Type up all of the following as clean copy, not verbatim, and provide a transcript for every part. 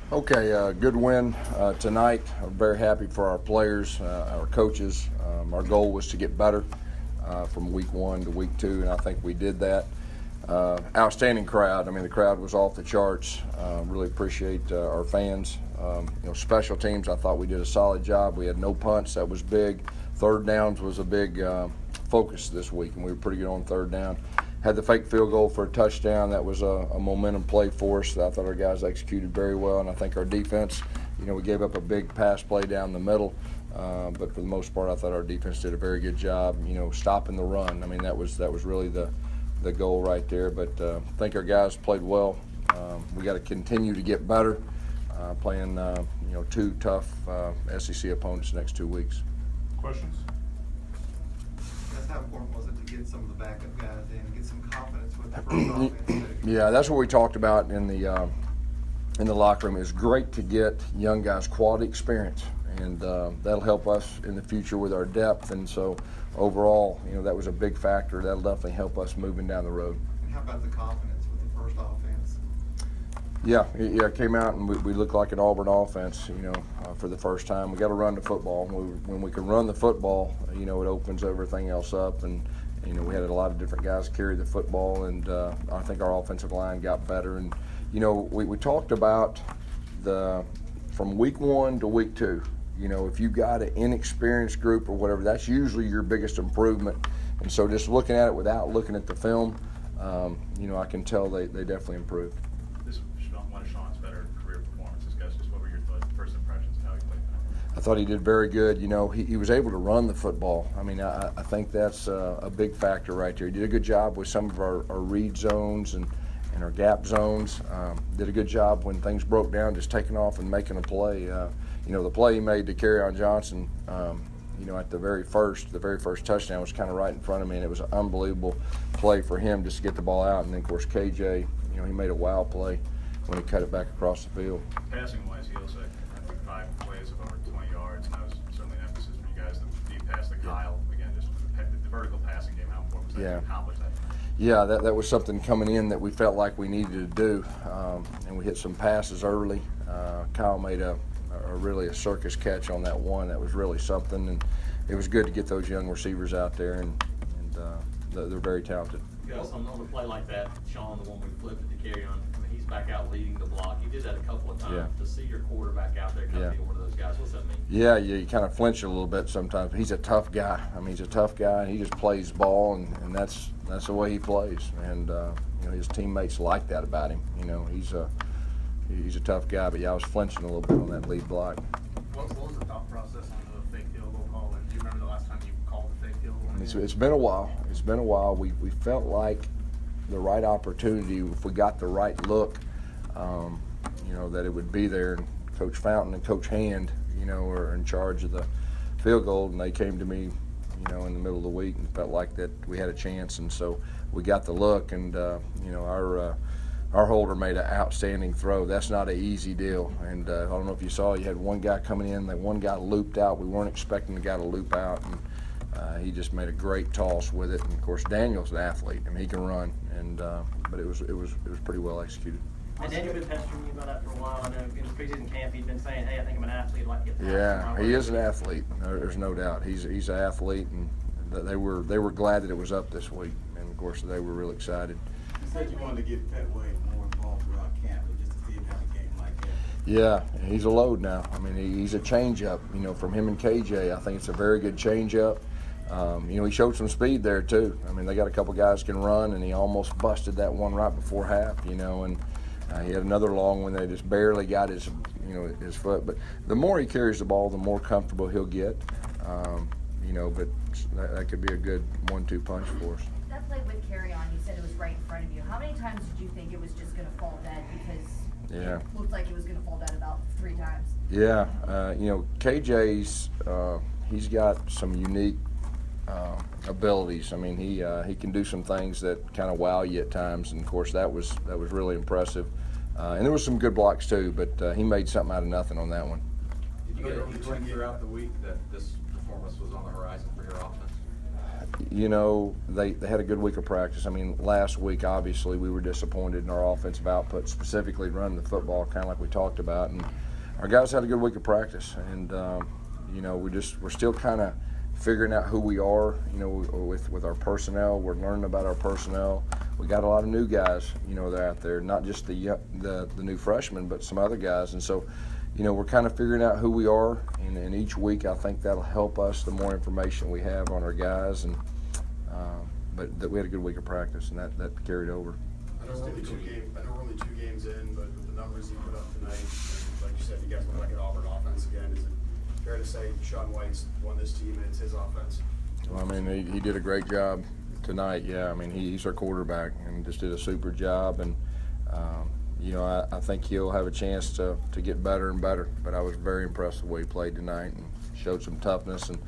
Okay, good win tonight. I'm very happy for our players, our coaches. Our goal was to get better from week 1 to week 2, and I think we did that. Outstanding crowd. I mean, the crowd was off the charts. Really appreciate our fans. Special teams, I thought we did a solid job. We had no punts. That was big. Third downs was a big focus this week, and we were pretty good on third down. Had the fake field goal for a touchdown. That was a momentum play for us. I thought our guys executed very well, and I think our defense, we gave up a big pass play down the middle, but for the most part, I thought our defense did a very good job, stopping the run. I mean, that was really the goal right there, but I think our guys played well. We got to continue to get better, playing, 2 tough SEC opponents the next 2 weeks. Questions? How important was it to get some of the backup guys in, get some confidence with the first offense too? Yeah, that's what we talked about in the locker room. It's great to get young guys quality experience, and that'll help us in the future with our depth. And so overall, that was a big factor. That'll definitely help us moving down the road. And how about the confidence with the first offense? Yeah, it came out and we looked like an Auburn offense, for the first time. We got to run the football. When we can run the football, it opens everything else up. And, we had a lot of different guys carry the football, and I think our offensive line got better. And, we talked about from week 1 to week 2, if you got an inexperienced group or whatever, that's usually your biggest improvement. And so just looking at it without looking at the film, I can tell they definitely improved. This was one of Sean's better career performances, guys. Just what were your first impressions of how he played tonight? I thought he did very good. He was able to run the football. I mean, I think that's a big factor right there. He did a good job with some of our read zones and our gap zones. Did a good job when things broke down, just taking off and making a play. The play he made to Kerryon Johnson, at the very first touchdown was kind of right in front of me, and it was an unbelievable play for him just to get the ball out. And then, of course, KJ, he made a wow play when he cut it back across the field. Passing-wise, he also had 5 plays of over 20 yards, and that was certainly an emphasis for you guys. The deep pass to Kyle, again, just the vertical passing game, how important was that to accomplish that? Yeah, that was something coming in that we felt like we needed to do, and we hit some passes early. Kyle made a really circus catch on that one. That was really something, and it was good to get those young receivers out there, and they're very talented. Yes, on a play like that, Sean, the one we flipped it to Kerryon, he's back out leading the block. He did that a couple of times. Yeah. To see your quarterback out there kind of being one of those guys, what's that mean? Yeah, you kind of flinch a little bit sometimes. He's a tough guy. I mean, he's a tough guy, and he just plays ball, and that's the way he plays. And his teammates like that about him. He's a tough guy. But yeah, I was flinching a little bit on that lead block. What was the thought process on the fake field goal call? And do you remember the last time you called the fake field goal? It's been a while. It's been a while. We felt like the right opportunity, if we got the right look, that it would be there. And Coach Fountain and Coach Hand, are in charge of the field goal, and they came to me, in the middle of the week and felt like that we had a chance, and so we got the look, and our holder made an outstanding throw. That's not an easy deal, and I don't know if you saw, you had one guy coming in, that one guy looped out. We weren't expecting the guy to loop out, and he just made a great toss with it. And of course, Daniel's an athlete. I mean, he can run, and but it was pretty well executed. And Daniel been pestering you about that for a while. I know in the preseason camp he'd been saying, "Hey, I think I'm an athlete. I'd like to get past Yeah, he is an athlete. There's no doubt. He's an athlete, and they were glad that it was up this week, and of course they were real excited. You said you wanted to get Petway more involved throughout camp, but just to see him have a game like that. Yeah, he's a load now. I mean, he's a change-up, from him and KJ. I think it's a very good change-up. He showed some speed there, too. I mean, they got a couple guys can run, and he almost busted that one right before half, and he had another long one that just barely got his foot. But the more he carries the ball, the more comfortable he'll get, but that could be a good 1-2 punch for us. That play with Kerryon, you said it was right in front of you. How many times did you think it was just going to fall dead? Because it looked like it was going to fall dead about 3 times. Yeah, KJ's he's got some unique abilities. I mean, he can do some things that kind of wow you at times, and of course that was really impressive. And there was some good blocks too, but he made something out of nothing on that one. Did you get an inkling throughout the week that this performance was on the horizon for your offense? you know, they had a good week of practice. I mean, last week, obviously, we were disappointed in our offensive output, specifically running the football, kind of like we talked about. And our guys had a good week of practice. And, you know, we're still kind of figuring out who we are, you know, with our personnel. We're learning about our personnel. We got a lot of new guys, you know, that are out there, not just the new freshmen, but some other guys. And so, you know, we're kind of figuring out who we are, and each week I think that'll help us the more information we have on our guys. And but we had a good week of practice, and that carried over. I know we're only two games in, but with the numbers you put up tonight, and like you said, you guys look like an Auburn offense again. Is it fair to say Sean White's won this team and it's his offense? Well, I mean, he did a great job tonight. Yeah, I mean, he's our quarterback and just did a super job. And you know, I think he'll have a chance to get better and better. But I was very impressed with the way he played tonight and showed some toughness. And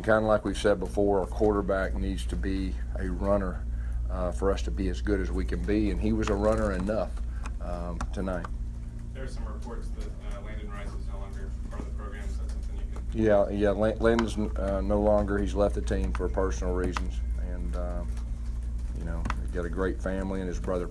kind of like we've said before, our quarterback needs to be a runner for us to be as good as we can be. And he was a runner enough tonight. There are some reports that Landon Rice is no longer part of the program. Is that something you can? Yeah. Landon's no longer. He's left the team for personal reasons. And you know, he's got a great family, and his brother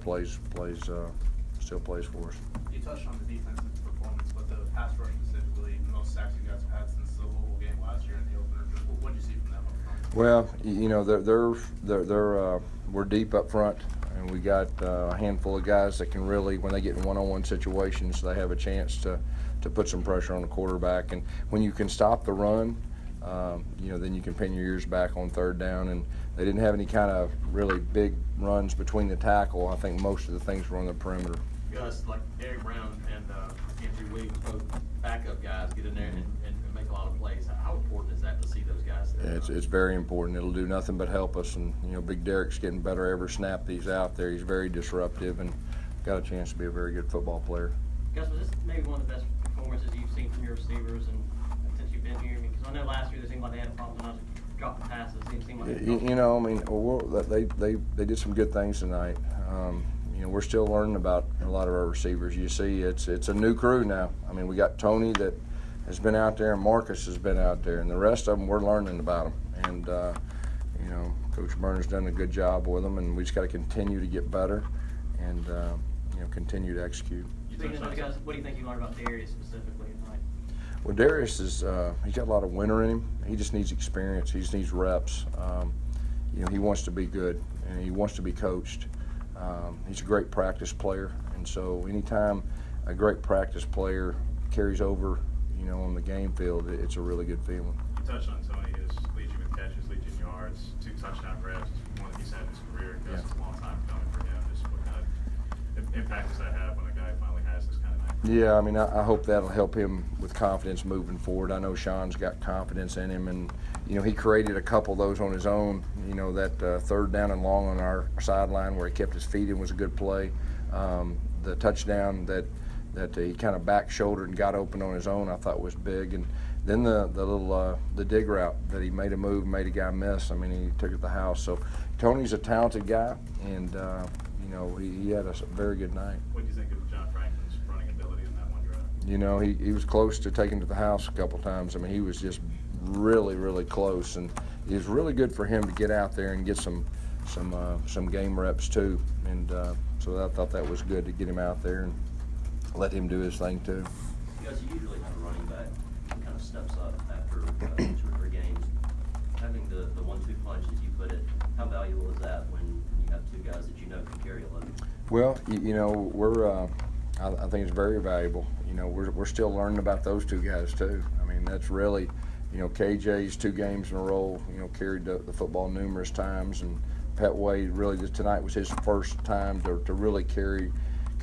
still plays for us. You touched on the defensive performance, but the pass rush specifically, the most sacks you guys have had since the Louisville game last year in the opener. What did you see from them up front? Well, you know, we're deep up front, and we got a handful of guys that can really, when they get in one-on-one situations, they have a chance to put some pressure on the quarterback. And when you can stop the run, you know, then you can pin your ears back on third down. And they didn't have any kind of really big runs between the tackle. I think most of the things were on the perimeter. Guys like Eric Brown and Andrew Williams, both backup guys, get in there and make a lot of plays. How important is that to see those guys? Yeah, it's very important. It'll do nothing but help us. And, you know, Big Derek's getting better every snap that he's out there. He's very disruptive and got a chance to be a very good football player. Guys, was this maybe one of the best performances you've seen from your receivers and since you've been here? I mean, because I know last year they seemed like they had a problem not dropping passes. It seemed like you know, I mean, they did some good things tonight. You know, we're still learning about a lot of our receivers. You see, it's a new crew now. I mean, we got Tony that has been out there, and Marcus has been out there, and the rest of them, we're learning about them. And you know, Coach Burns done a good job with them, and we just got to continue to get better and you know, continue to execute. Speaking of those guys, what do you think you learned about Darius specifically tonight? Well, Darius is he's got a lot of winter in him. He just needs experience. He just needs reps. You know, he wants to be good, and he wants to be coached. He's a great practice player, and so anytime a great practice player carries over, you know, on the game field, it's a really good feeling. You touched on Tony, his leads you in catches, leads you in yards, 2 touchdown grabs, one that he's had in his career. It's a long time coming for him. Just what kind of impact does that have when a guy finally has this kind of night? Yeah, I mean, I hope that'll help him with confidence moving forward. I know Sean's got confidence in him, and you know, he created a couple of those on his own. You know, that third down and long on our sideline where he kept his feet in was a good play. The touchdown that he kind of back shouldered and got open on his own, I thought was big. And then the little the dig route that he made a move, made a guy miss. I mean, he took it to the house. So Tony's a talented guy, and you know, he had a very good night. What do you think of John Franklin's running ability in that one drive? You know, he was close to taking it to the house a couple times. I mean, he was just really, really close, and it was really good for him to get out there and get some game reps too. And so I thought that was good to get him out there and let him do his thing too. You guys usually have a running back who kind of steps up after 2 or 3 games. Having the 1-2 punch, as you put it, how valuable is that when you have 2 guys that you know can carry a load? Well, you know, I think it's very valuable. You know, we're still learning about those 2 guys too. I mean, that's really, you know, KJ's 2 games in a row, you know, carried the football numerous times, and Pat Wade really just tonight was his first time to really carry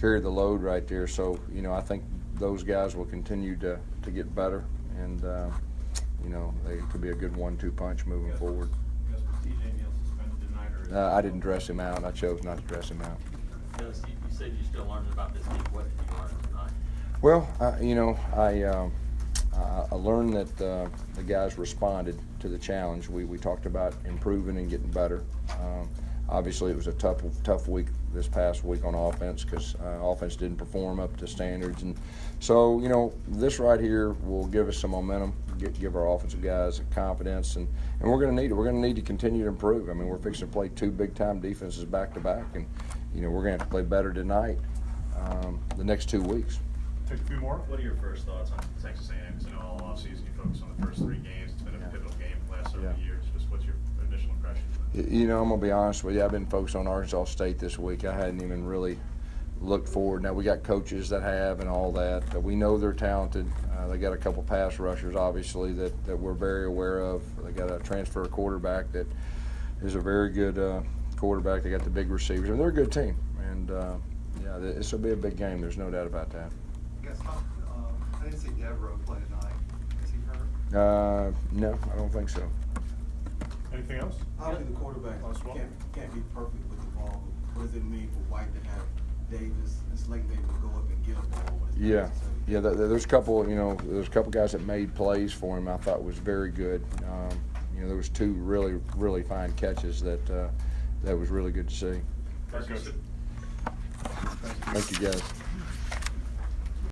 the load right there. So, you know, I think those guys will continue to get better, and you know, they could be a good 1-2 punch moving forward. I didn't dress him out. I chose not to dress him out. You said you're still learning about this team. What did you learn tonight? Well, you know, I learned that the guys responded to the challenge. We talked about improving and getting better. Obviously, it was a tough week this past week on offense because offense didn't perform up to standards. And so, you know, this right here will give us some momentum, give our offensive guys confidence, and we're going to need it. We're going to need to continue to improve. I mean, we're fixing to play 2 big-time defenses back-to-back, and, you know, we're going to have to play better tonight the next 2 weeks. Take a few more. What are your first thoughts on Texas A&M? Because I know all offseason you focus on the first 3 games. It's been a pivotal game the last several years. Just what's your initial impression? You know, I'm going to be honest with you. I've been focused on Arkansas State this week. I hadn't even really looked forward. Now, we got coaches that have and all that. We know they're talented. They got a couple pass rushers, obviously, that we're very aware of. They got a transfer quarterback that is a very good quarterback. They got the big receivers. And they're a good team. And, yeah, this will be a big game. There's no doubt about that. I didn't see Devereaux play tonight. Is he hurt? No, I don't think so. Anything else? Obviously, the quarterback can't be perfect with the ball, but what does it mean for White to have Davis and Slayton able to go up and get a ball? Yeah, yeah. There's a couple, you know, there's a couple guys that made plays for him. I thought was very good. You know, there was 2 really fine catches that was really good to see. Thank you. Thank you, guys.